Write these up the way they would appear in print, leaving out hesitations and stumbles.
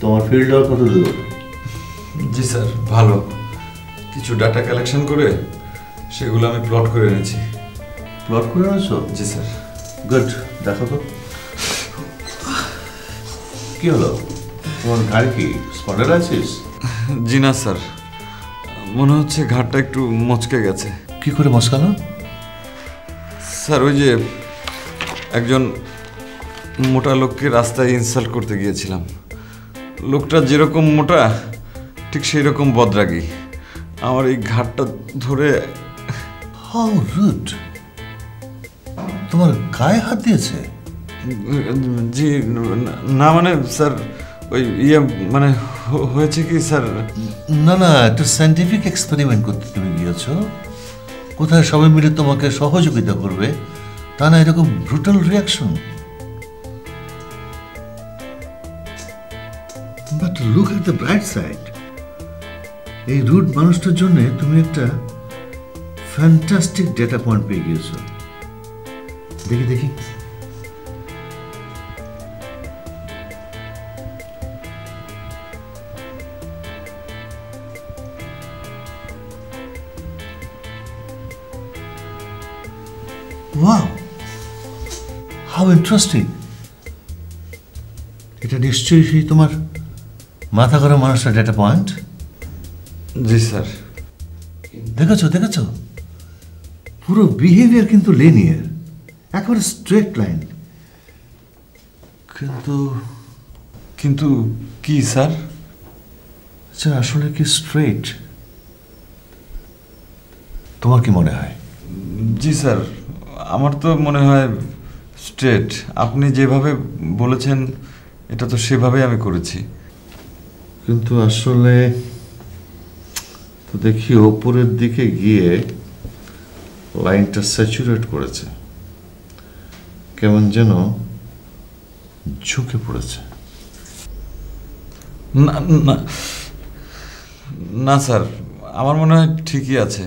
তোমার field work কত দূর? জি স্যার, ভালো। কিছু ডাটা কালেকশন করে সেগুলো আমি প্লট করে এনেছি। প্লট করে এনেছো? জি স্যার। গুড, দেখো তো কি হলো, তোমার ঘাড়ে কি স্পন্ডাইলাইটিস? জি না স্যার, মনে হচ্ছে ঘাটটা একটু মচকে গেছে। কি করে মচকালো? স্যার ওই যে একজন মোটা লোককে রাস্তায় ইনসাল্ট করতে গিয়েছিলাম। লোকটা যেরকম মোটা ঠিক সেই রকম বদরাগী। আমার এই ঘাটটা ধরে। How rude! তোমার গায়ে হাত দিয়েছে? জি না, মানে স্যার ওই মানে হয়েছে কি স্যার। না না, একটা সায়েন্টিফিক এক্সপেরিমেন্ট করতে তুমি গিয়েছো, কোথায় সবাই মিলে তোমাকে সহযোগিতা করবে, তা না এরকম brutal reaction. But look at the bright side, এই রুড মানুষটার জন্য তুমি একটা ফ্যান্টাস্টিক ডেটা পয়েন্ট পেয়ে গিয়েছো। দেখি দেখি, ওয়াও, হাউ ইন্টারেস্টিং। এটা নিশ্চয়ই সেই তোমার মাথা করা মানুষটার ডেটা পয়েন্ট। জি স্যার। দেখেছো দেখেছো, পুরো বিহেভিয়ার কিন্তু লিনিয়ার, একেবারে স্ট্রেট লাইন। কিন্তু কিন্তু কি স্যার? আচ্ছা, আসলে কি স্ট্রেট? তোমার কি মনে হয়? জি স্যার, আমার তো মনে হয় স্ট্রেট। আপনি যেভাবে বলেছেন এটা তো সেভাবেই আমি করেছি। কিন্তু আসলে তো দেখি ওপরের দিকে গিয়ে লাইনটা স্যাচুরেট করেছে, কেমন যেন ঝুঁকে পড়েছে। না না না স্যার, আমার মনে হয় ঠিকই আছে।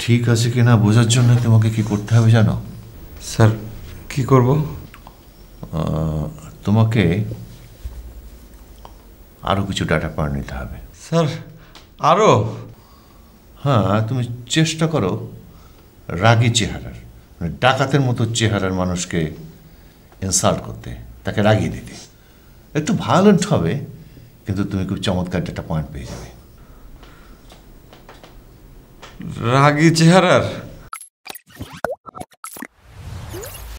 ঠিক আছে কিনা বোঝার জন্য তোমাকে কি করতে হবে জানো? স্যার কি করব? তোমাকে আরো কিছু ডাটা পয়েন্ট নিতে হবে। স্যার আরো? হ্যাঁ, তুমি চেষ্টা করো রাগী চেহারার, মানে ডাকাতের মতো চেহারার মানুষকে ইনসাল্ট করতে, তাকে রাগিয়ে দিতে। একটু ভায়োলেন্ট হবে, কিন্তু তুমি খুব চমৎকার ডাটা পয়েন্ট পেয়ে যাবে। রাগী চেহারার?